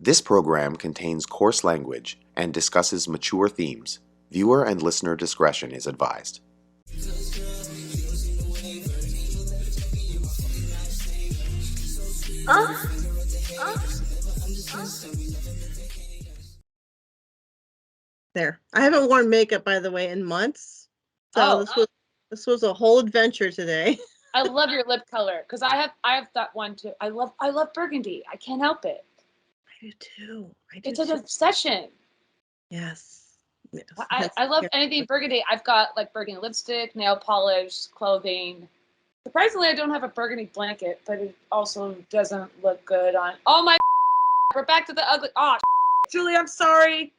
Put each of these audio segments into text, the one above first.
This program contains coarse language and discusses mature themes. Viewer and listener discretion is advised. There. I haven't worn makeup, by the way, in months. So this was a whole adventure today. I love your lip color because I have that one too. I love burgundy. I can't help it. I do too. It's an obsession. Yes. I love anything burgundy. I've got like burgundy lipstick, nail polish, clothing. Surprisingly, I don't have a burgundy blanket, but it also doesn't look good on. Oh my! We're back to the ugly. Oh, Julie, I'm sorry.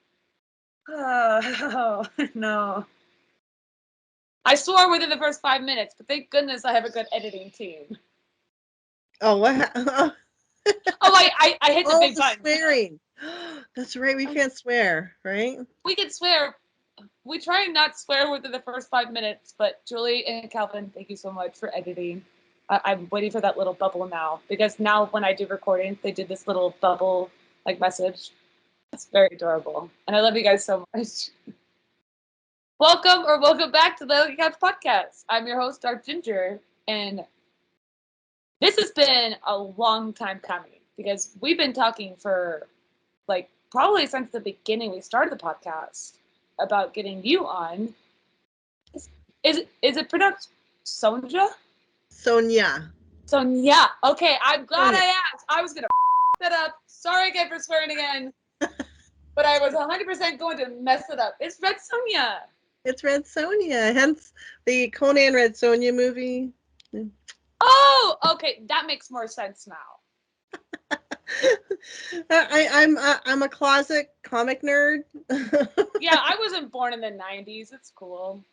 Oh no. I swore within the first 5 minutes, but thank goodness I have a good editing team. Oh, what? Oh, I hit the big button. Swearing. That's right. We can't swear, right? We can swear. We try and not swear within the first 5 minutes, but Julie and Calvin, thank you so much for editing. I'm waiting for that little bubble now, because now when I do recording, they did this little bubble like message. It's very adorable. And I love you guys so much. Welcome back to the Ugly Couch Podcast. I'm your host, Dark Ginger, and this has been a long time coming because we've been talking for like probably since the beginning we started the podcast about getting you on. Is it pronounced Sonja? Sonia. Sonia. Okay, I'm glad I asked. I was gonna that up. Sorry again for swearing again, but I was 100% going to mess it up. It's RedSonja. It's RedSonja, hence the Conan Red Sonja movie. Oh, okay, that makes more sense now. I'm a closet comic nerd. Yeah, I wasn't born in the 90s. It's cool.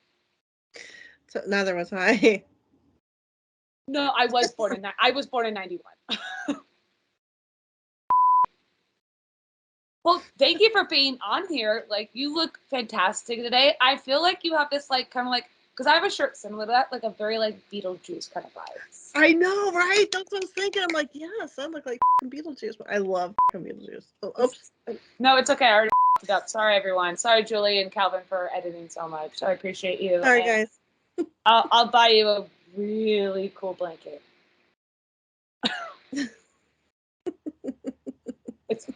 So neither was I. No, I was born in 91. Well, thank you for being on here. Like, you look fantastic today. I feel like you have this, like, kind of like, because I have a shirt similar to that, like a very, like, Beetlejuice kind of vibes. I know, right? That's what I was thinking. I'm like, yes, I look like Beetlejuice, but I love Beetlejuice. Oh, oops. No, it's okay. I already it up. Sorry, everyone. Sorry, Julie and Calvin, for editing so much. I appreciate you. Sorry, guys. I'll buy you a really cool blanket. It's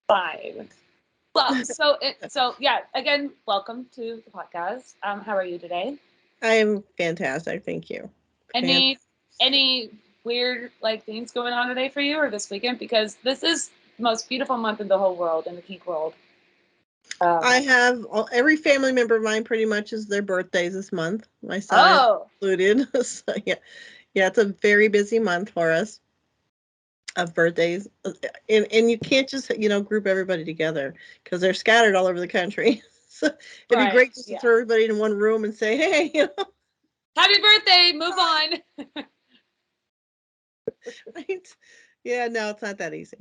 fine. Well, so yeah. Again, welcome to the podcast. How are you today? I am fantastic. Thank you. Any weird like things going on today for you or this weekend? Because this is the most beautiful month in the whole world, in the geek world. I have every family member of mine pretty much is their birthdays this month. My son included. So, yeah, it's a very busy month for us of birthdays, and you can't just group everybody together because they're scattered all over the country. So it'd be great just to throw everybody in one room and say, hey, happy birthday, move on. Right? Yeah, no, it's not that easy.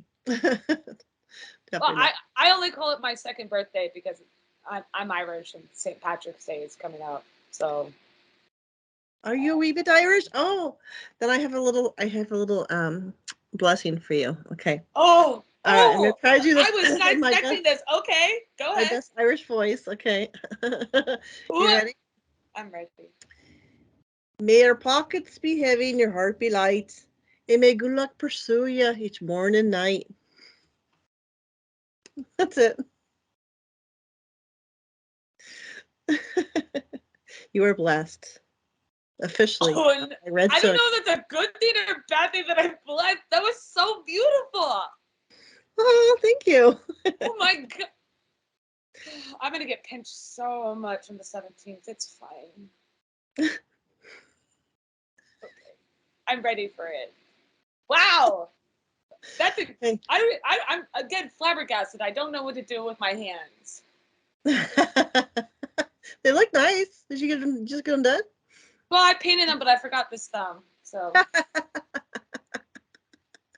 Well, I only call it my second birthday because I'm Irish and St. Patrick's Day is coming up. So, are you a wee bit Irish? Oh, then I have a little blessing for you. Okay. Oh, I'm gonna try to do this. I was not expecting this. Okay, go ahead. My best Irish voice. Okay. You ready? I'm ready. May your pockets be heavy and your heart be light. And may good luck pursue you each morning and night. That's it. You are blessed. Officially. Oh, I don't know if that's a good thing or a bad thing that I'm blessed. That was so beautiful. Oh, thank you. Oh my God. I'm going to get pinched so much on the 17th. It's fine. Okay. I'm ready for it. Wow. I'm again flabbergasted. I don't know what to do with my hands. They look nice. Did you just get them done? Well, I painted them, but I forgot this thumb. So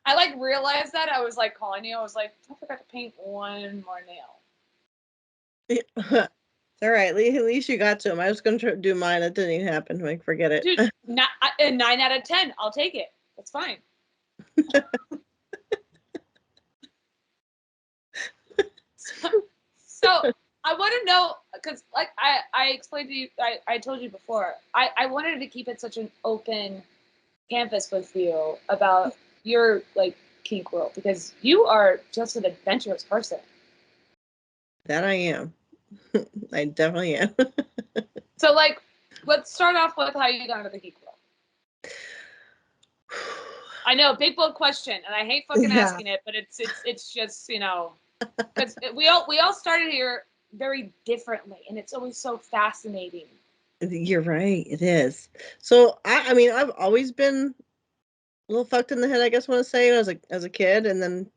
I like realized that. I was like calling you. I was like, I forgot to paint one more nail. It's all right. At least you got to them. I was going to do mine. It didn't even happen. Like, forget it. Dude, 9 out of 10. I'll take it. That's fine. want to know, because like I explained to you, I told you before, I wanted to keep it such an open canvas with you about your like kink world, because you are just an adventurous person. That I am. I definitely am. So like, let's start off with how you got into the kink world. I know, big bold question, and I hate fucking asking it, but it's just, you know, because we all started here very differently, and it's always so fascinating. You're right. It is. So I mean, I've always been a little fucked in the head, I guess I want to say, as a kid, and then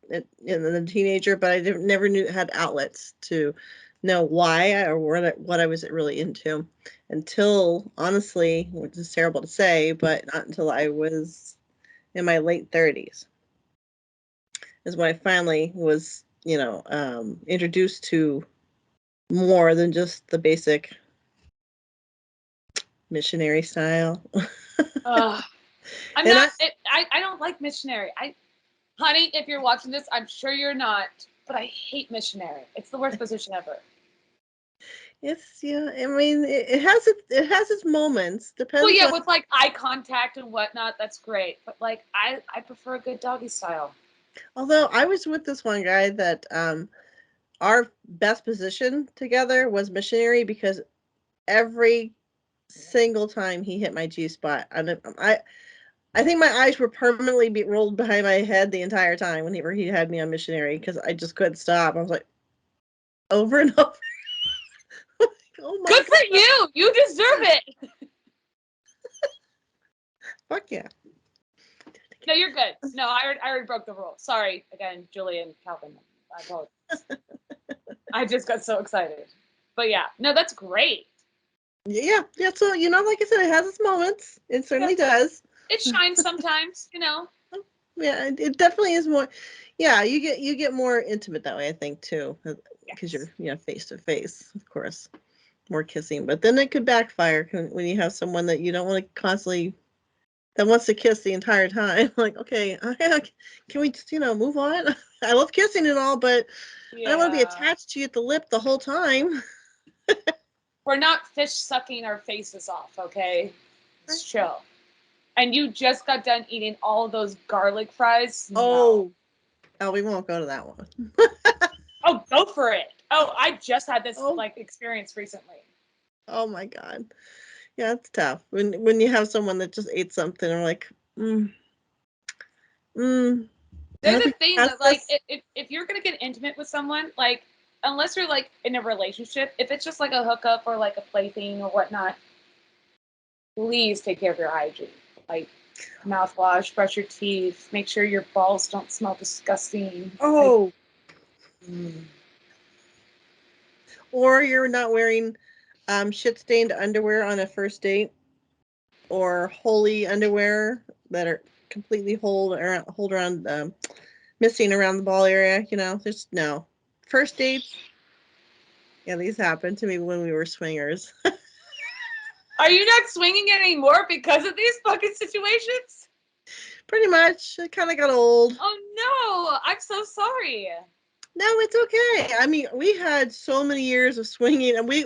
a teenager, but I never had outlets to know why or what I was really into until, honestly, which is terrible to say, but not until I was in my late 30s is when I finally was, introduced to more than just the basic missionary style. I'm And not. I don't like missionary. Honey, if you're watching this, I'm sure you're not, but I hate missionary. It's the worst position ever. It's I mean, it has its moments. Depends. Well, yeah, with like eye contact and whatnot, that's great. But like, I prefer a good doggy style. Although I was with this one guy that our best position together was missionary because every single time he hit my G spot, I think my eyes were permanently rolled behind my head the entire time whenever he had me on missionary because I just couldn't stop. I was like, over and over. Oh my Good God. for you. You deserve it. Fuck yeah. No, you're good. No, I already broke the rule. Sorry again, Julian, Calvin. I apologize. I just got so excited. But yeah, no, that's great. Yeah. So like I said, it has its moments. It certainly does. It shines sometimes, you know. Yeah, it definitely is more. Yeah, you get more intimate that way, I think, too, because you're face to face, of course, more kissing. But then it could backfire when you have someone that you don't want to constantly that wants to kiss the entire time. Like, okay, can we just move on? I love kissing and all, but I don't want to be attached to you at the lip the whole time. We're not fish sucking our faces off, okay? It's chill. And you just got done eating all those garlic fries? No. Oh, we won't go to that one. Oh, go for it. Oh, I just had this experience recently. Oh my God. Yeah, it's tough when you have someone that just ate something and like, There's a thing that like if you're gonna get intimate with someone, like unless you're like in a relationship, if it's just like a hookup or like a plaything or whatnot, please take care of your hygiene. Like mouthwash, brush your teeth, make sure your balls don't smell disgusting. Oh. Or you're not wearing shit-stained underwear on a first date, or holy underwear that are completely hold around missing around the ball area. Just no. First dates. Yeah, these happened to me when we were swingers. Are you not swinging anymore because of these fucking situations? Pretty much. It kind of got old. Oh no, I'm so sorry. No, it's okay. I mean, we had so many years of swinging, and we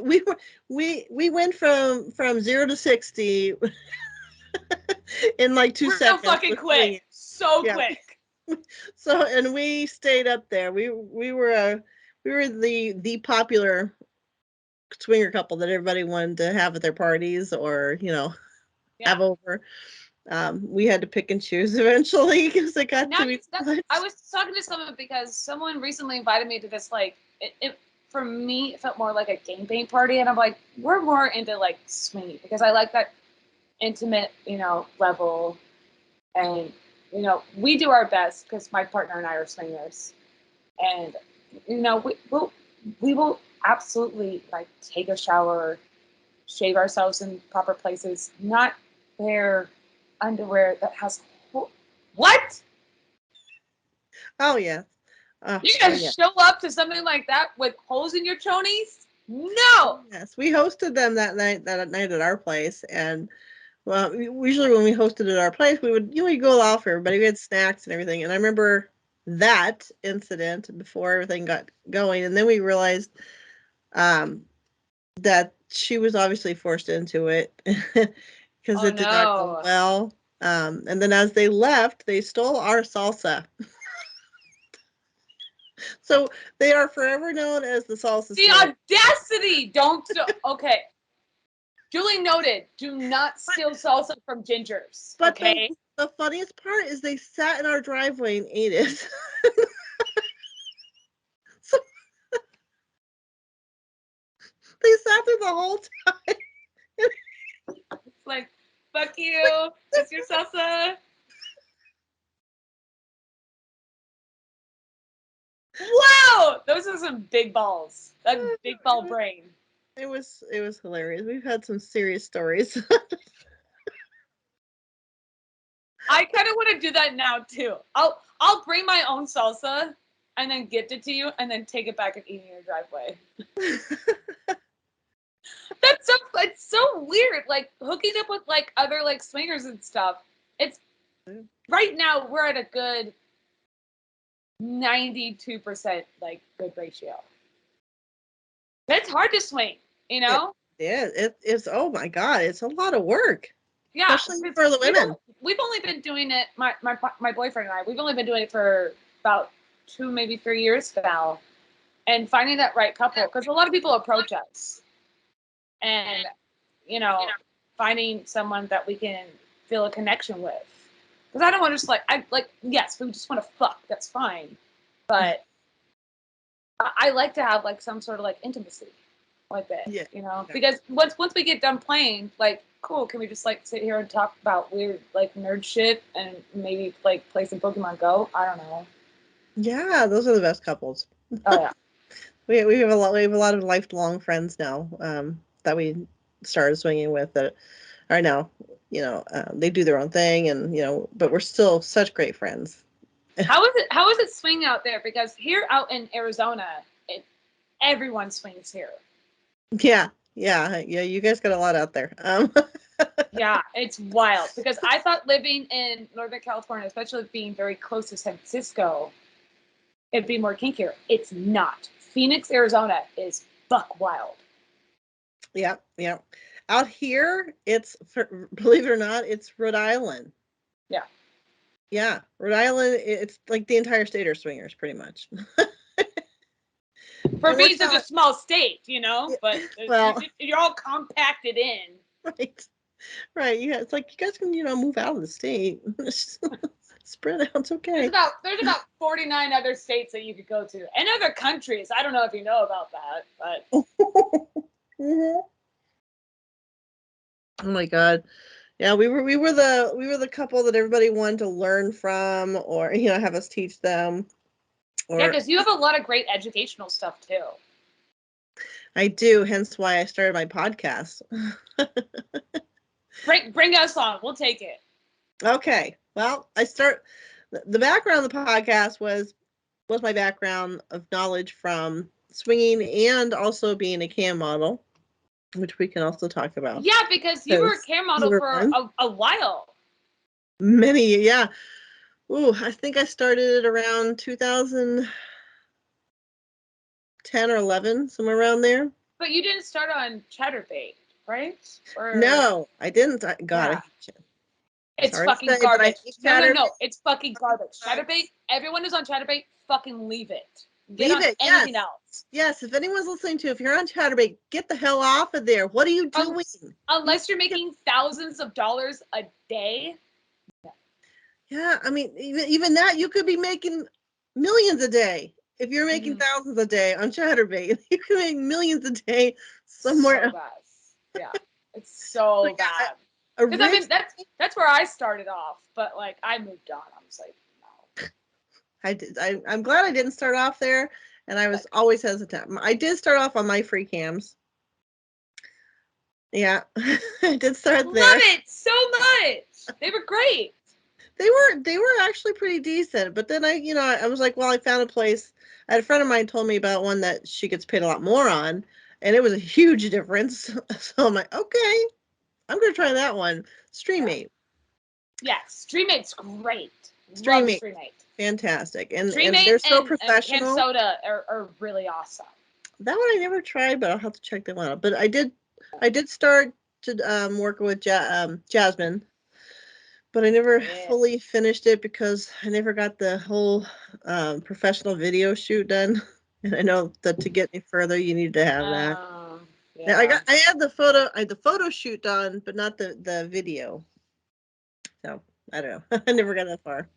went from 0 to 60 in like 2 seconds. So fucking quick. Swinging. So quick. So, and we stayed up there. We were the popular swinger couple that everybody wanted to have at their parties or have over. We had to pick and choose eventually because it got to be much. I was talking to someone because someone recently invited me to this for me it felt more like a gangbang party, and I'm like, we're more into like swinging because I like that intimate level, and we do our best because my partner and I are swingers, and we will absolutely like take a shower, shave ourselves in proper places, not wear underwear that has what? Oh yeah. You gonna show up to something like that with holes in your chonies? No. Yes, we hosted them that night at our place, and well, usually when we hosted at our place, we would go out for everybody. We had snacks and everything, and I remember that incident before everything got going, and then we realized that she was obviously forced into it because it did not go well. And then as they left, they stole our salsa. So they are forever known as the salsa. The audacity! Okay. Duly noted. Do not steal salsa from Gingers. But okay. The funniest part is they sat in our driveway and ate it. So, they sat there the whole time. It's like, fuck you. It's your salsa. Wow! Those are some big balls. That big ball brain. It was hilarious. We've had some serious stories. I kind of want to do that now too. I'll bring my own salsa and then gift it to you and then take it back and eat in your driveway. It's so weird. Like hooking up with like other like swingers and stuff. It's right now we're at a good 92% like good ratio. It's hard to swing, you know? It's oh my God, it's a lot of work. Yeah, especially for the women. We've only been doing it. My boyfriend and I. We've only been doing it for about 2, maybe 3 years now, and finding that right couple. Because a lot of people approach us, and finding someone that we can feel a connection with. Because I don't want to just yes, we just want to fuck. That's fine, but I like to have like some sort of like intimacy like that. Yeah. Because once we get done playing, like, cool, can we just like sit here and talk about weird like nerd shit and maybe like play some Pokemon Go? I don't know. Yeah, those are the best couples. Oh yeah. we have a lot of lifelong friends now that we started swinging with that are now they do their own thing and but we're still such great friends. How is it swing out there? Because here out in Arizona, everyone swings here. Yeah, you guys got a lot out there. Yeah, it's wild because I thought living in Northern California, especially being very close to San Francisco, it'd be more kinkier. It's not. Phoenix, Arizona is buck wild. Yeah. Out here, believe it or not, it's Rhode Island. Yeah. Yeah, Rhode Island, it's like the entire state are swingers, pretty much. For being such a small state, but well, you're all compacted in. Right. Yeah, it's like you guys can, move out of the state. Spread out. It's okay. There's about 49 other states that you could go to, and other countries. I don't know if you know about that, but. Mm-hmm. Oh my God. Yeah, we were the couple that everybody wanted to learn from, or have us teach them. Yeah, because you have a lot of great educational stuff too. I do, hence why I started my podcast. Bring us on. We'll take it. Okay. Well, the background of the podcast was my background of knowledge from swinging and also being a cam model, which we can also talk about. Yeah, because you were a cam model for a while. Many, yeah. Ooh, I think I started around 2010 or 11, somewhere around there. But you didn't start on Chatterbait, right? No, I didn't. I hate you. It's fucking garbage. No, it's fucking garbage. Chatterbait, everyone who's on Chatterbait, fucking leave it. Get on anything else. Yes, if anyone's listening to, if you're on Chatterbait, get the hell off of there. What are you doing? Unless you're making thousands of dollars a day. Yeah, I mean, even that, you could be making millions a day. If you're making thousands a day on Chatterbait, you can make millions a day somewhere else. Yeah, it's so bad. Because I mean, that's where I started off, but like I moved on. I was like, no. I'm glad I didn't start off there, and I was always hesitant. I did start off on my free cams. Yeah, I did start there. Love it so much. They were great. They were actually pretty decent, but then I was like, well, I found a place. I had a friend of mine told me about one that she gets paid a lot more on, and it was a huge difference. So I'm like, okay, I'm gonna try that one. StreamMate. Yes, StreamMate's great. StreamMate, fantastic, and they're so professional. And Cam Soda are really awesome. that one I never tried, but I'll have to check that one out. But I did start to work with Jasmine, but I never fully finished it because I never got the whole professional video shoot done. And I know that to get any further, you need to have that. Yeah. Now, I had the photo shoot done, but not the video. So I don't know. I never got that far.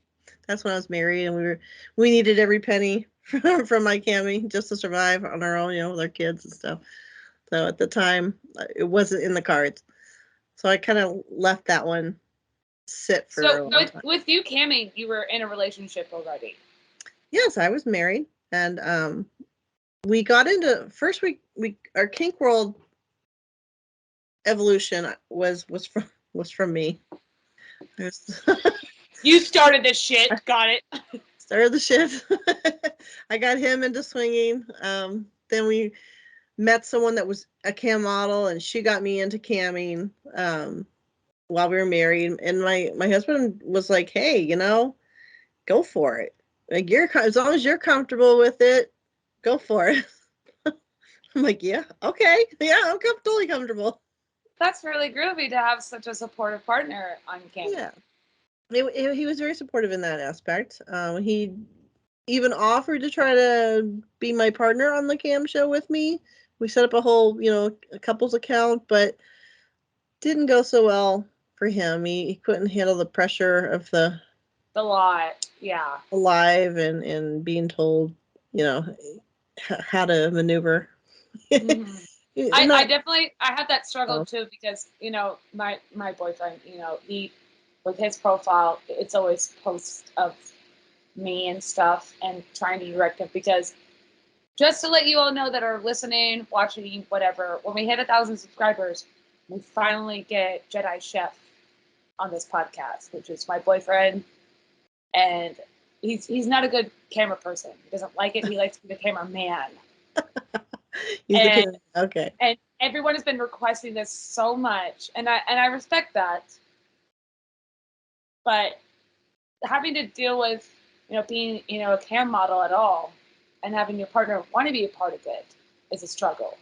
That's when I was married, and we needed every penny from my Cammy just to survive on our own, with our kids and stuff. So at the time, it wasn't in the cards. So I kind of left that one sit for a long time. With you, Cammy, you were in a relationship already. Yes, I was married, and we got into first. We our kink world evolution was from me. You started this shit. Got it. Started the shit. I got him into swinging. Then we met someone that was a cam model, and she got me into camming while we were married. And my husband was like, "Hey, go for it. Like as long as you're comfortable with it, go for it." I'm like, "Yeah, okay, yeah, I'm totally comfortable." That's really groovy to have such a supportive partner on camera. Yeah, he was very supportive in that aspect. He even offered to try to be my partner on the cam show with me. We set up a whole, a couples account, but didn't go so well for him. He couldn't handle the pressure of the lot, yeah. Live and being told, how to maneuver. Mm-hmm. I had that struggle too, because my boyfriend, he, with his profile, it's always posts of me and stuff, and trying to direct it, because just to let you all know that are listening, watching, whatever, when we hit 1,000 subscribers, we finally get Jedi Chef on this podcast, which is my boyfriend, and he's not a good camera person. He doesn't like it. He likes to be the cameraman. Okay. And everyone has been requesting this so much, and I respect that. But having to deal with, being, a cam model at all, and having your partner want to be a part of it is a struggle.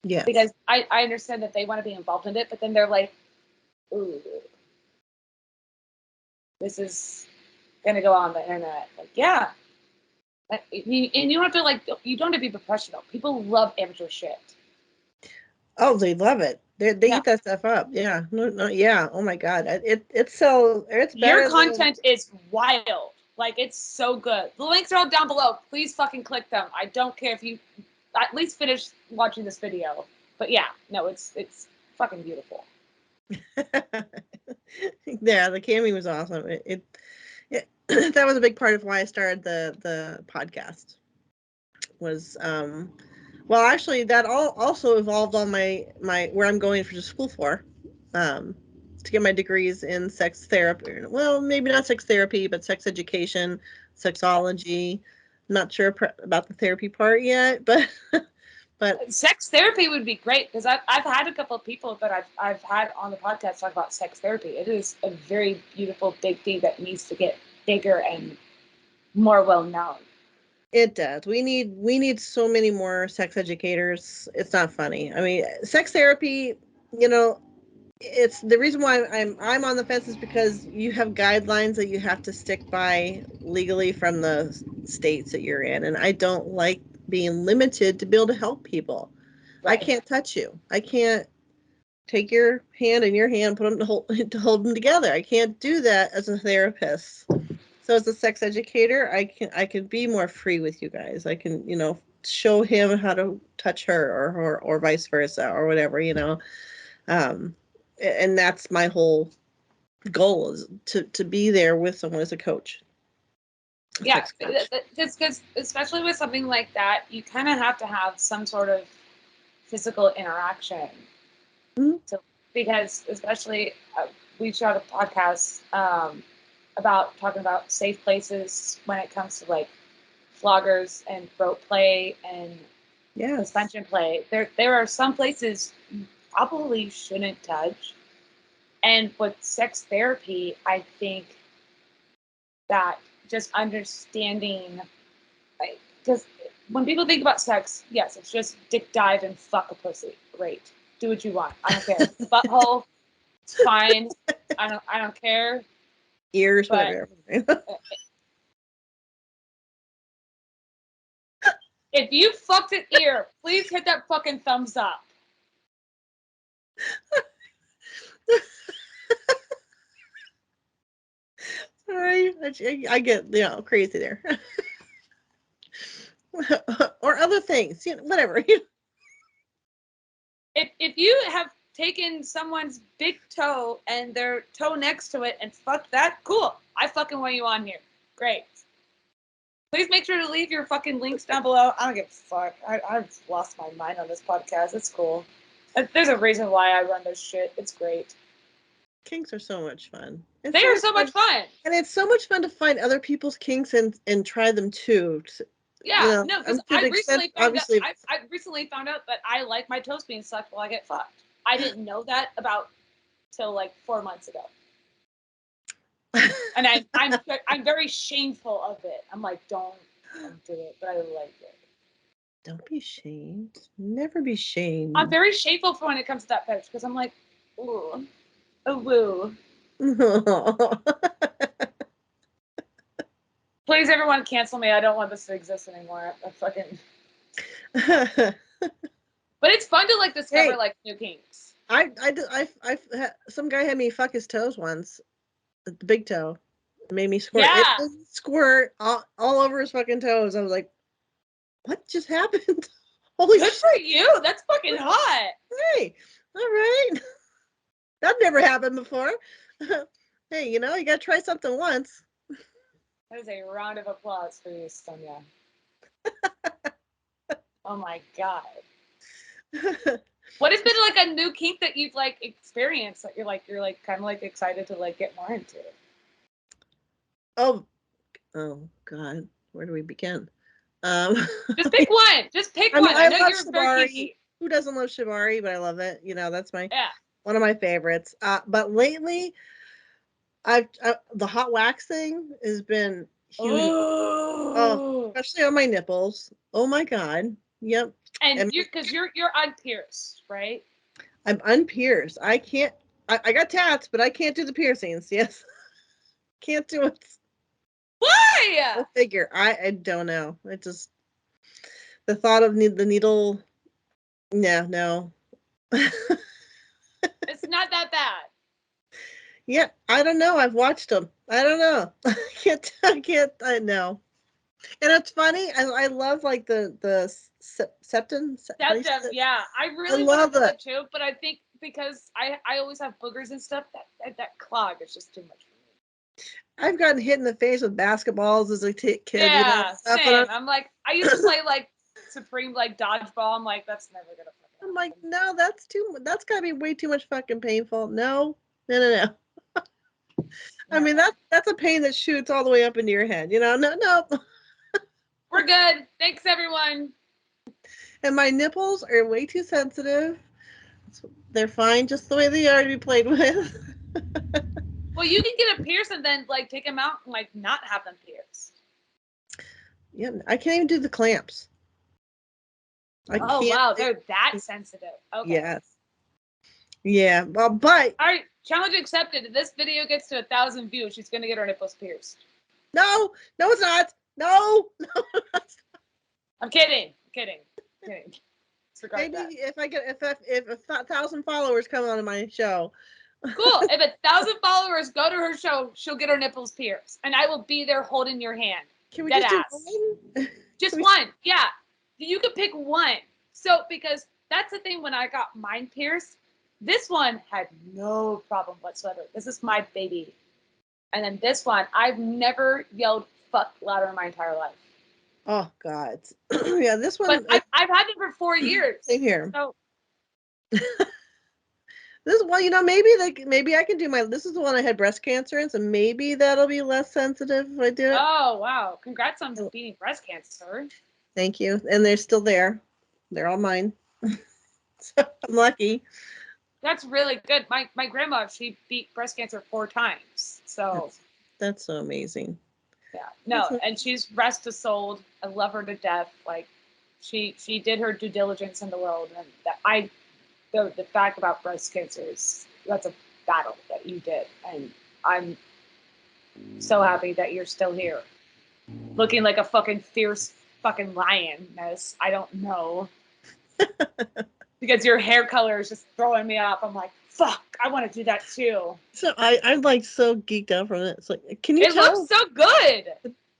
Yeah. Because I understand that they want to be involved in it, but then they're like, ooh, this is gonna go on the internet. Like, yeah. And you don't have to you don't have to be professional. People love amateur shit. Oh, they love it. They eat that stuff up. Yeah. No, yeah. Oh my God. It's better. Your content is wild. Like, it's so good. The links are all down below. Please fucking click them. I don't care if you at least finish watching this video. But yeah, no, it's fucking beautiful. Yeah, the camming was awesome. It that was a big part of why I started the podcast. Was well, actually, that also evolved on my where I'm going for school for, to get my degrees in sex therapy. Well, maybe not sex therapy, but sex education, sexology. Not sure about the therapy part yet, but but sex therapy would be great, because I've had a couple of people that I've had on the podcast talk about sex therapy. It is a very beautiful, big thing that needs to get bigger and more well known. It does. We need so many more sex educators. It's not funny. I mean, sex therapy, it's the reason why I'm on the fence is because you have guidelines that you have to stick by legally from the states that you're in, and I don't like being limited to be able to help people. Right. I can't touch you. I can't take your hand in your hand, put them to hold them together. I can't do that as a therapist. So as a sex educator, I can be more free with you guys. I can, show him how to touch her or vice versa or whatever, and that's my whole goal, is to be there with someone as a coach. Yeah, because especially with something like that, you kind of have to have some sort of physical interaction. Mm-hmm. So, because especially we shot a podcast about talking about safe places when it comes to floggers and rope play and suspension play. There are some places you probably shouldn't touch. And with sex therapy, I think that just understanding, because when people think about sex, yes, it's just dick dive and fuck a pussy. Great. Do what you want. I don't care. Butthole, it's fine. I don't care. Ears, whatever. If you fucked an ear, please hit that fucking thumbs up. Sorry, I get crazy there. Or other things, whatever. If you have taken someone's big toe and their toe next to it and fucked that, cool. I fucking want you on here. Great. Please make sure to leave your fucking links down below. I don't give a fuck. I've lost my mind on this podcast. It's cool. There's a reason why I run this shit. It's great. Kinks are so much fun. They are so much fun. And it's so much fun to find other people's kinks and try them too. Yeah, no, because I recently found out that I like my toes being sucked while I get fucked. I didn't know that till like 4 months ago. And I'm very shameful of it. I'm like, don't do it, but I like it. Don't be shamed. Never be shamed. I'm very shameful for when it comes to that fetish because I'm like, ooh, oh woo. Please, everyone, cancel me. I don't want this to exist anymore. I fucking. But it's fun to like discover like new kinks. Some guy had me fuck his toes once, the big toe. It made me squirt. Yeah. It squirt all over his fucking toes. I was like, what just happened? Holy Good shit. for you. That's fucking hot. Hey, all right. That never happened before. Hey, you gotta try something once. That is a round of applause for you, Sonia. Oh my god. What has been like a new kink that you've like experienced that you're kind of like excited to like get more into? Oh god, where do we begin? Just pick one. Just pick one. I know you're shibari. very kinky. Who doesn't love shibari? But I love it. That's Yeah. one of my favorites. But lately, the hot wax thing has been huge. Oh, especially on my nipples. Oh my god. Yep. And because you're unpierced, right? I'm unpierced. I can't. I got tats, but I can't do the piercings. Yes. Can't do it. Why? Go figure. I don't know. It just the thought of the needle. Yeah, no. It's not that bad. Yeah, I don't know. I've watched them. I don't know. I know. And it's funny. I love like the septum. Septum, yeah. I really love it too, but I think because I always have boogers and stuff, that clog is just too much for me. I've gotten hit in the face with basketballs as a kid. Yeah, same. I'm like, I used to play like Supreme like dodgeball. I'm like, that's never gonna fucking happen. I'm like, no, that's gotta be way too much fucking painful. No. I mean, that's a pain that shoots all the way up into your head. No. We're good. Thanks, everyone. And my nipples are way too sensitive. They're fine just the way they are to be played with. Well, you can get a pierce and then like take them out and like not have them pierced. Yeah, I can't even do the clamps. Oh wow, they're that sensitive. Okay. Yes. Yeah. Well, but all right, challenge accepted. If this video gets to 1,000 views, she's gonna get her nipples pierced. No, it's not. No. I'm kidding. Maybe that. If 1,000 followers come on my show. Cool. If 1,000 followers go to her show, she'll get her nipples pierced, and I will be there holding your hand. Can we just do one? Just one. Yeah. You could pick one. So because that's the thing when I got mine pierced, this one had no problem whatsoever. This is my baby. And then this one, I've never yelled fuck louder in my entire life. Oh God. Yeah, this one. But I've had it for 4 years. Same here. So maybe I can do this is the one I had breast cancer in, so maybe that'll be less sensitive if I do it. Oh wow. Congrats on beating breast cancer. Thank you. And they're still there. They're all mine. So I'm lucky. That's really good. My grandma, she beat breast cancer 4 times. So that's so amazing. Yeah. No, and she's rest-a-souled. I love her to death. Like she did her due diligence in the world, and the fact about breast cancer that's a battle that you did, and I'm so happy that you're still here, looking like a fucking fierce fucking lioness. I don't know. Because your hair color is just throwing me off. I'm like, fuck, I want to do that too. So I'm like so geeked out from it. It's like, can you tell? It looks so good.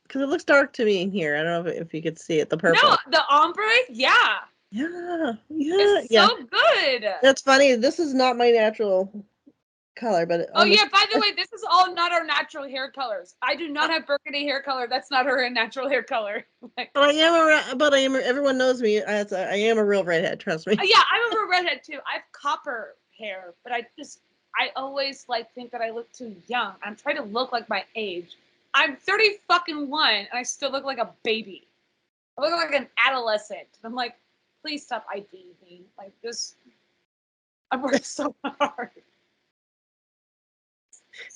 Because it looks dark to me in here. I don't know if you could see it. The purple. No, the ombre, yeah. Yeah. It's so good. That's funny. This is not my natural color, but oh yeah, by the way, this is all not our natural hair colors. I do not have burgundy hair color. That's not her natural hair color. But I am. Everyone knows me. I am a real redhead. Trust me. Yeah, I'm a real redhead too. I have copper hair, but I always think that I look too young. I'm trying to look like my age. I'm 30 fucking one, and I still look like a baby. I look like an adolescent. I'm like, please stop IDing me. Like this, I worked so hard.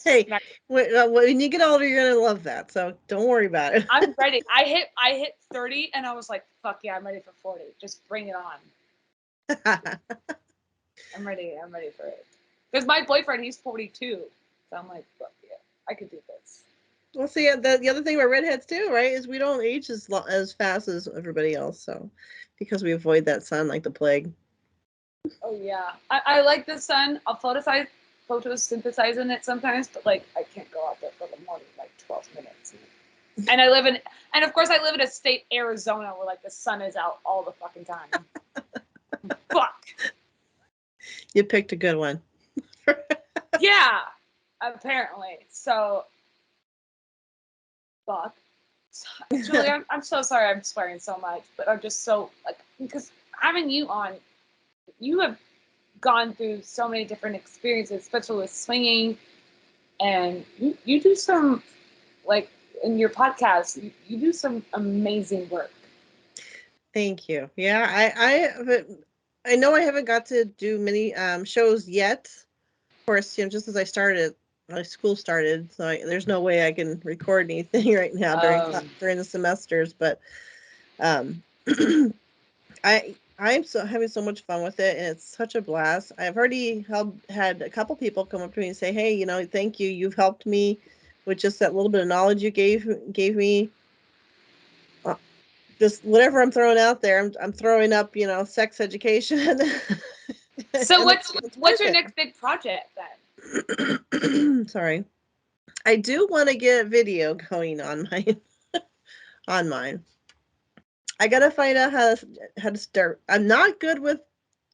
Hey, when you get older, you're gonna love that. So don't worry about it. I'm ready. I hit 30, and I was like, fuck yeah, I'm ready for 40. Just bring it on. I'm ready. I'm ready for it. Because my boyfriend, he's 42, so I'm like, fuck yeah, I could do this. Well, see, the other thing about redheads too, right, is we don't age as fast as everybody else. So, because we avoid that sun like the plague. Oh yeah, I like the sun. I'll photosynthesize in it sometimes, but like I can't go out there for the morning, like 12 minutes. And of course I live in a state, Arizona, where like the sun is out all the fucking time. Fuck. You picked a good one. Yeah, apparently. So, fuck. Julie, I'm so sorry I'm swearing so much, but I'm just so, like, because having you on, you have gone through so many different experiences, especially with swinging, and you do some, like, in your podcast, you do some amazing work. Thank you. Yeah, I know I haven't got to do many shows yet. Of course, just as my school started, so there's no way I can record anything right now during the semesters. But I'm having so much fun with it, and it's such a blast. I've already had a couple people come up to me and say, "Hey, thank you. You've helped me with just that little bit of knowledge you gave me." Just whatever I'm throwing out there, I'm throwing up, sex education. So what's your next big project then? Sorry. I do want to get video going on mine. I got to find out how to start. I'm not good with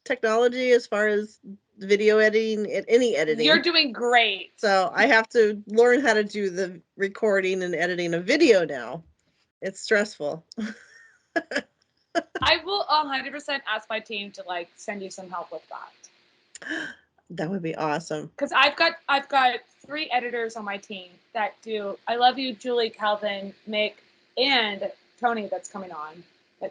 technology as far as video editing, any editing. You're doing great. So I have to learn how to do the recording and editing of video now. It's stressful. I will 100% ask my team to send you some help with that. That would be awesome. Because I've got 3 editors on my team that do. I love you, Julie, Calvin, Mick, and Tony. That's coming on.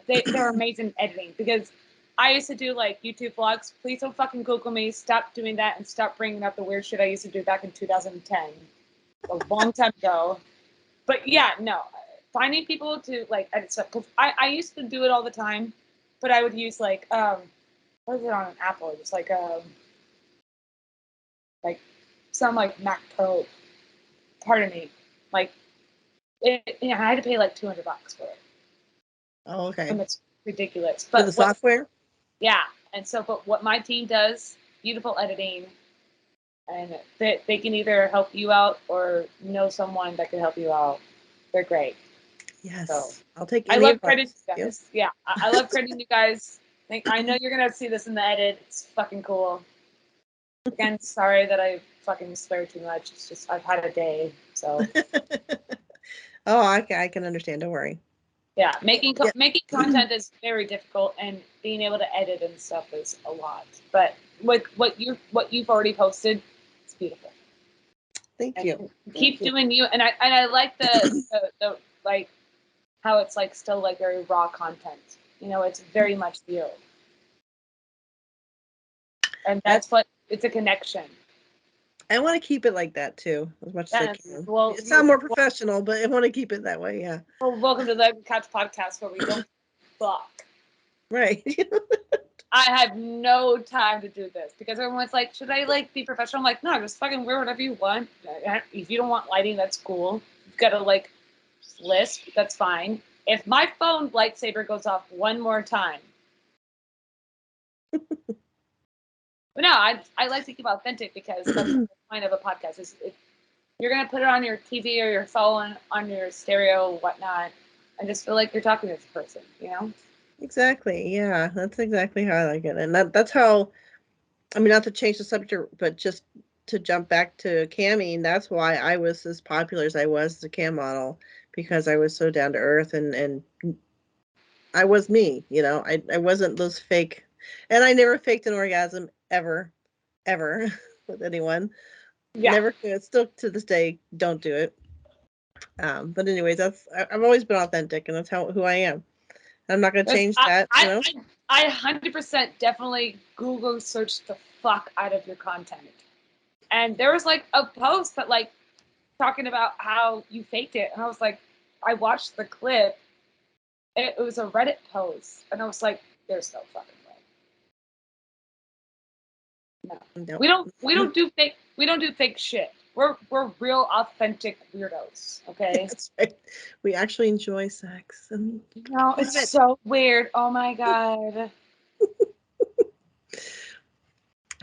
They're amazing editing, because I used to do YouTube vlogs. Please don't fucking Google me. Stop doing that and stop bringing up the weird shit I used to do back in 2010, a long time ago. But yeah, no. Finding people to edit stuff, because I used to do it all the time, but I would use what is it on an Apple? Just some Mac Pro. Pardon me, I had to pay $200 for it. Oh, okay. And it's ridiculous. But for the software. Yeah, and so but what my team does, beautiful editing, and they can either help you out or know someone that can help you out. They're great. Yes, so, I'll take. I love crediting you guys. Yeah, I love crediting you guys. I know you're gonna see this in the edit. It's fucking cool. Again, sorry that I fucking swear too much. It's just I've had a day, so. Oh, I can understand. Don't worry. Yeah, making content is very difficult, and being able to edit and stuff is a lot. But with what you've already posted, it's beautiful. Thank you. Keep doing you, and I like the how it's still very raw content. It's very much you, and that's what it's a connection. I want to keep it like that too, as much as I can. Well, it sounds more professional, but I want to keep it that way. Yeah. Well, welcome to the Couch Podcast, where we don't fuck. Right. I have no time to do this because everyone's like, should I like be professional? I'm like, no, just fucking wear whatever you want. If you don't want lighting, that's cool. You've got to like lisp, that's fine. If my phone lightsaber goes off one more time. But no, I like to keep authentic because that's the point of a podcast. Is you're going to put it on your TV or your phone, on your stereo, whatnot, and just feel like you're talking to this person, you know? Exactly. Yeah, that's exactly how I like it. And that's how, I mean, not to change the subject, but just to jump back to camming, that's why I was as popular as I was as a cam model, because I was so down to earth and I was me, you know. I wasn't those fake, and I never faked an orgasm ever, ever with anyone. Yeah. Never could. Still to this day, don't do it. But anyways, I've always been authentic, and that's who I am. I'm not going to change that, you know. I 100% definitely Google searched the fuck out of your content. And there was like a post that like talking about how you faked it. And I was like, I watched the clip. It was a Reddit post. And I was like, there's no fucking way. No. Nope. We don't do fake shit. We're real authentic weirdos, okay? That's right. We actually enjoy sex. No, it's so weird. Oh my god.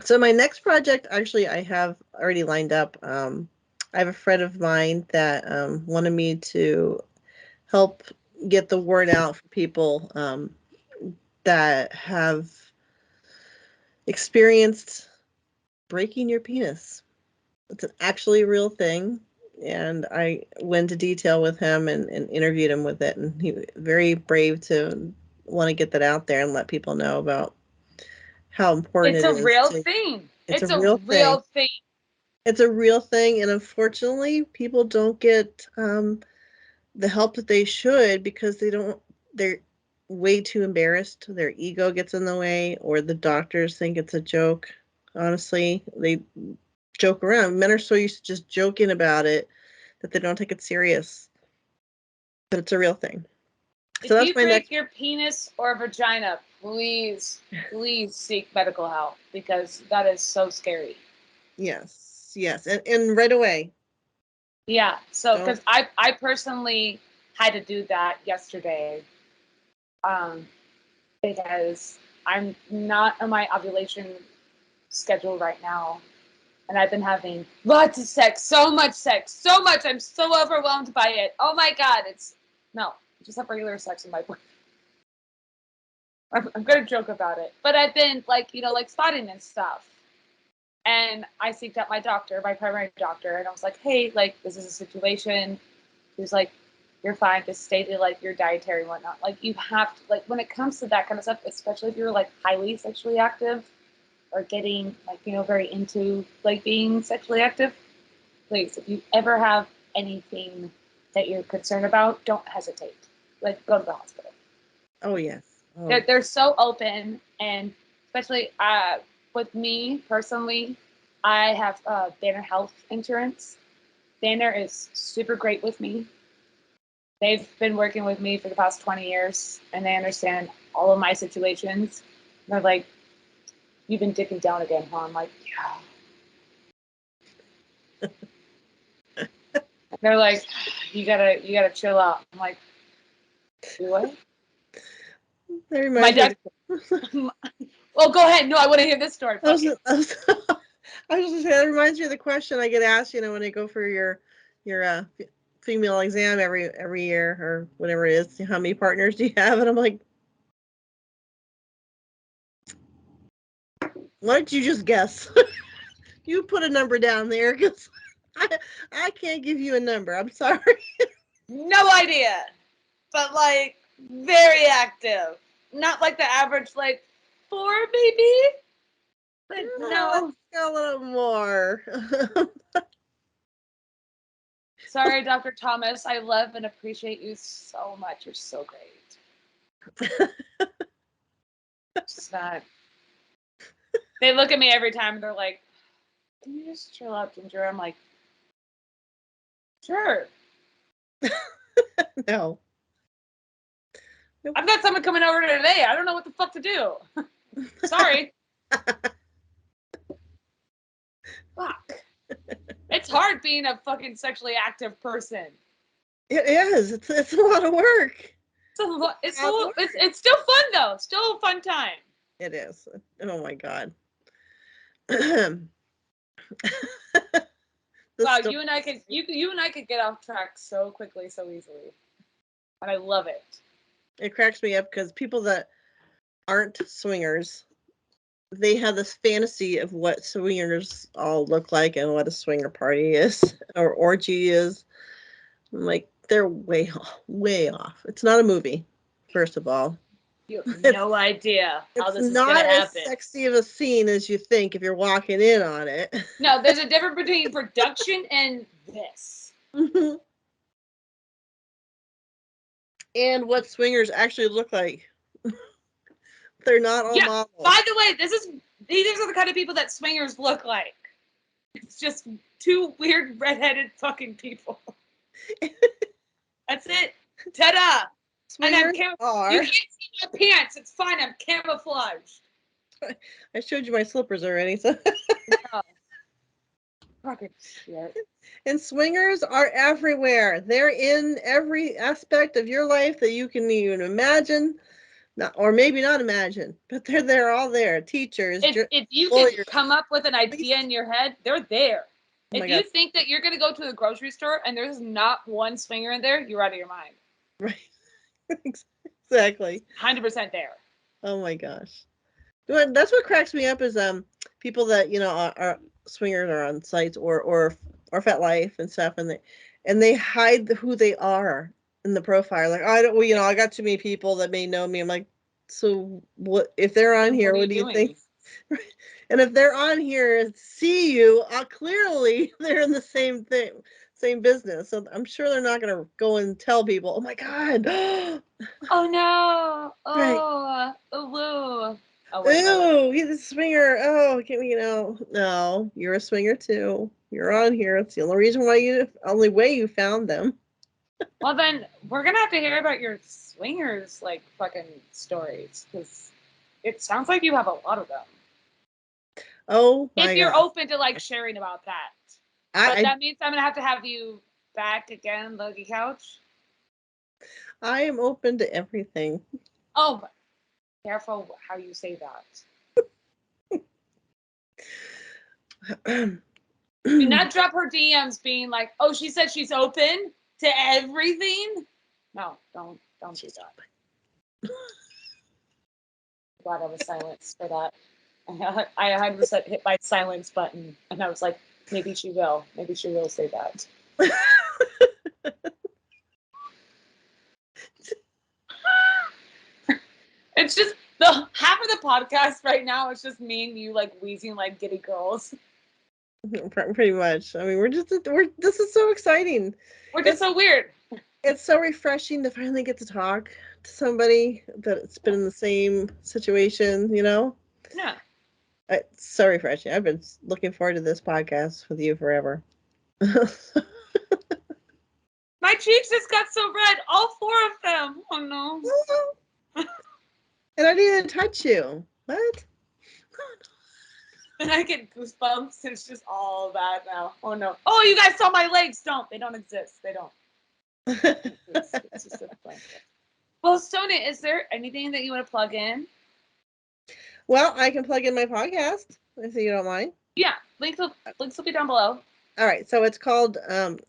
So my next project, actually, I have already lined up. I have a friend of mine that wanted me to help get the word out for people that have experienced breaking your penis. It's actually a real thing. And I went into detail with him and interviewed him with it. And he was very brave to want to get that out there and let people know about how important it's it a is. Real thing. It's a real thing. It's a real thing. And unfortunately, people don't get the help that they should because they're way too embarrassed. Their ego gets in the way, or the doctors think it's a joke. Honestly, they joke around. Men are so used to just joking about it that they don't take it serious. But it's a real thing. If So that's you my break next. your penis or vagina, please seek medical help because that is so scary. Yes, and right away. Yeah, so because I personally had to do that yesterday, because I'm not on my ovulation schedule right now, and I've been having lots of sex, so much sex, so much. I'm so overwhelmed by it. Oh my god, I just have regular sex in my boyfriend. I'm gonna joke about it, but I've been like spotting and stuff. And I seeked out my doctor, my primary doctor, and I was like, hey, like, this is a situation. He was like, you're fine, just stay to like your dietary and whatnot. Like, you have to, like, when it comes to that kind of stuff, especially if you're like highly sexually active or getting like, very into like being sexually active, please, if you ever have anything that you're concerned about, don't hesitate. Like, go to the hospital. Oh, yes. Oh. They're so open, and especially with me personally, I have Banner Health Insurance. Banner is super great with me. They've been working with me for the past 20 years, and they understand all of my situations. They're like, you've been dipping down again, huh? I'm like, yeah. And they're like, you gotta chill out. I'm like, do what? That reminds me. Well, go ahead. No, I want to hear this story. I was just gonna say, that reminds me of the question I get asked, when I go for your female exam every year or whatever it is. How many partners do you have? And I'm like, why don't you just guess? You put a number down there because I can't give you a number. I'm sorry. No idea, but like very active. Not like the average, like 4 maybe. But no. A little more. Sorry, Dr. Thomas. I love and appreciate you so much. You're so great. Just not. They look at me every time and they're like, can you just chill out, Ginger? I'm like, sure. No. I've got someone coming over today. I don't know what the fuck to do. Sorry. Fuck. It's hard being a fucking sexually active person. It is. It's a lot of work. It's still fun though. Still a fun time. It is. Oh my God. Wow, you and I could get off track so quickly, so easily. And I love it. It cracks me up because people that aren't swingers, they have this fantasy of what swingers all look like and what a swinger party is or orgy is. I'm like, they're way off. It's not a movie, first of all. You have no idea how this is going to happen. It's not as sexy of a scene as you think if you're walking in on it. No, there's a difference between production and this. And what swingers actually look like. They're not all models. By the way, these are the kind of people that swingers look like. It's just two weird redheaded fucking people. That's it. Ta-da! Swingers are. You can't see my pants. It's fine. I'm camouflaged. I showed you my slippers already. So. Oh. Fucking shit. And swingers are everywhere. They're in every aspect of your life that you can even imagine. Or maybe not imagine, but they're all there. Teachers, if you can come up with an idea in your head, they're there. Oh if you think that you're going to go to the grocery store and there's not one swinger in there, you're out of your mind. Right. Exactly. 100% there. Oh my gosh. That's what cracks me up is people that are swingers are on sites or FetLife and stuff, and they hide who they are in the profile. Like, I got too many people that may know me. I'm like, so what if they're on here? What do you think? And if they're on here, see you, clearly they're in the same thing, same business. So I'm sure they're not going to go and tell people, oh my God. Oh no. Oh, right. Oh, ooh, he's a swinger. Oh, can we, no, you're a swinger too. You're on here. It's the only way you found them. Well, then we're going to have to hear about your swingers, like, fucking stories, because it sounds like you have a lot of them. Oh, my if you're God. open to, like, sharing about that. But that means I'm going to have you back again, Logie Couch. I am open to everything. Oh, careful how you say that. Do not drop her DMs being like, oh, she said she's open to everything. No, don't do that. Glad I was silenced for that. I 100% hit my silence button, and I was like, maybe she will. Maybe she will say that. It's just half of the podcast right now is just me and you like wheezing like giddy girls. Pretty much. I mean, this is so exciting. We're just so weird. It's so refreshing to finally get to talk to somebody that's been in the same situation, Yeah. It's so refreshing. I've been looking forward to this podcast with you forever. My cheeks just got so red. All 4 of them. Oh no. And I didn't even touch you. What? And I get goosebumps. It's just all that now. Oh no. Oh, you guys saw my legs. They don't exist. They don't. It's just a blanket. Well, Sonia, is there anything that you want to plug in? Well, I can plug in my podcast if you don't mind. Yeah, links will be down below. All right, so it's called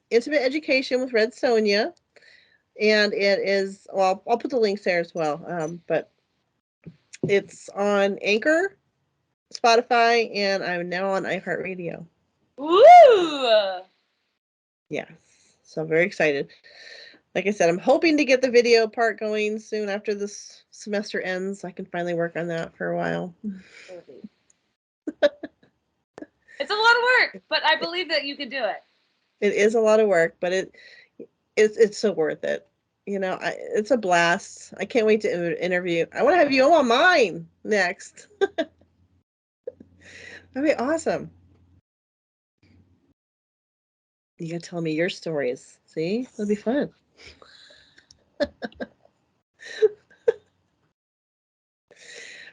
Intimate Education with RedSonja, and it is, well, I'll put the links there as well, but it's on Anchor, Spotify, and I'm now on iHeartRadio. Woo! Yes, so I'm very excited. Like I said, I'm hoping to get the video part going soon after this semester ends. I can finally work on that for a while. It's a lot of work, but I believe that you can do it. It is a lot of work, but it's so worth it. It's a blast. I can't wait to interview. I want to have you on mine next. That'd be awesome. You gotta tell me your stories. See? That'd be fun.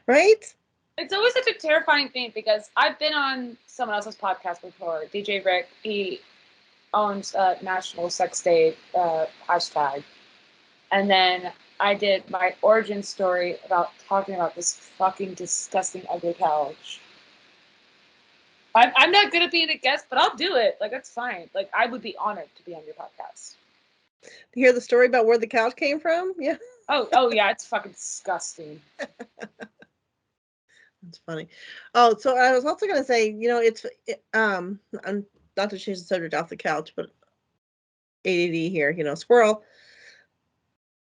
Right? It's always such a terrifying thing because I've been on someone else's podcast before. DJ Rick, he owns National Sex Day hashtag. And then I did my origin story about talking about this fucking disgusting ugly couch. I'm not good at being a guest, but I'll do it. Like, that's fine. Like, I would be honored to be on your podcast. To hear the story about where the couch came from? Yeah. Oh yeah, it's fucking disgusting. That's funny. Oh, so I was also going to say, I'm not to change the subject off the couch, but ADD here, squirrel.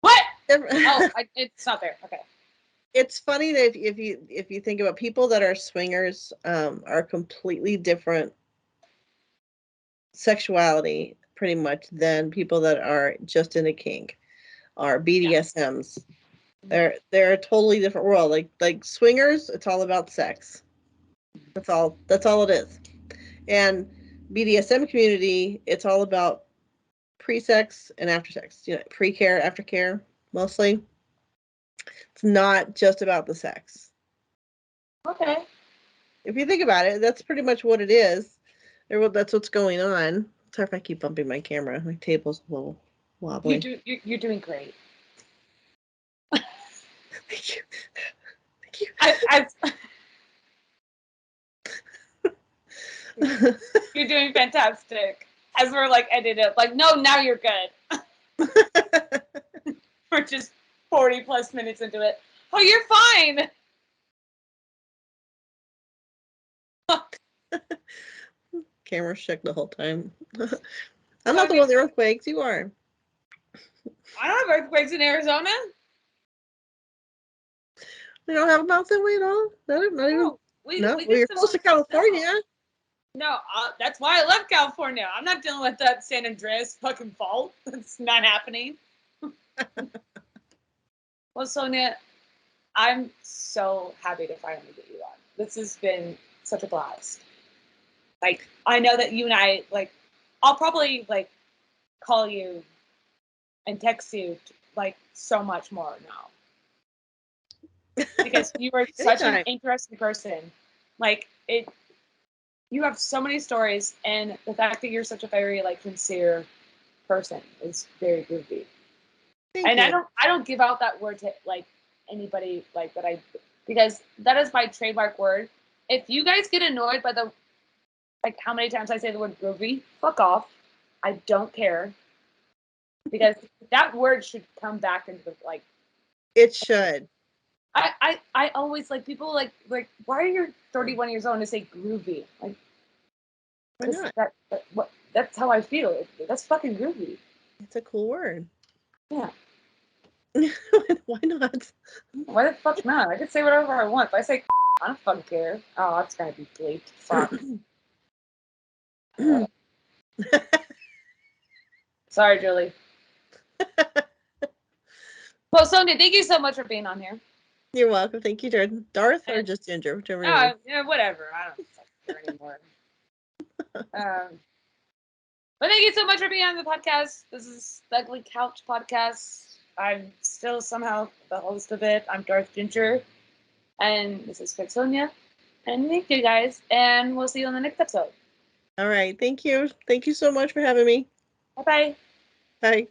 What? It's not there. Okay. It's funny that if you think about people that are swingers, are completely different sexuality, pretty much, than people that are just into kink or BDSMs. Yeah. They're a totally different world. Like swingers, it's all about sex. That's all it is. And BDSM community, it's all about pre-sex and after sex. Pre-care, aftercare, mostly. It's not just about the sex. Okay. If you think about it, that's pretty much what it is. That's what's going on. Sorry if I keep bumping my camera. My table's a little wobbly. You're doing great. Thank you. You're doing fantastic. As we're like edited up, like, no, now you're good. We're just 40 plus minutes into it. Oh, you're fine. Camera shook the whole time. I'm not the one with the earthquakes. You are. I don't have earthquakes in Arizona. We don't have them out that way at all. We're close to California. No, that's why I left California. I'm not dealing with that San Andreas fucking fault. It's not happening. Well, Sonia, I'm so happy to finally get you on. This has been such a blast. Like, I know that you and I, like, I'll probably, like, call you and text you, like, so much more now. Because you are such an interesting person. Like, you have so many stories, and the fact that you're such a very, like, sincere person is very groovy. Thank you. I don't give out that word to, like, anybody, like, because that is my trademark word. If you guys get annoyed by like, how many times I say the word groovy, fuck off. I don't care. Because that word should come back into the, like... It should. I always, like, people, like, why are you 31 years old and say groovy? Like, why not? That's how I feel. That's fucking groovy. It's a cool word. Yeah. Why not? Why the fuck not? I can say whatever I want. If I say I don't fucking care. Oh, that's gonna be bleeped. Fuck. Sorry, Julie. Well, Sonia, thank you so much for being on here. You're welcome. Thank you, Jordan. Darth or just Ginger, whichever you want. Yeah, whatever. I don't care anymore. But thank you so much for being on the podcast. This is the Ugly Couch Podcast. I'm still somehow the host of it. I'm Darth Ginger. And this is Sonia. And thank you guys. And we'll see you on the next episode. All right. Thank you. Thank you so much for having me. Bye-bye. Bye.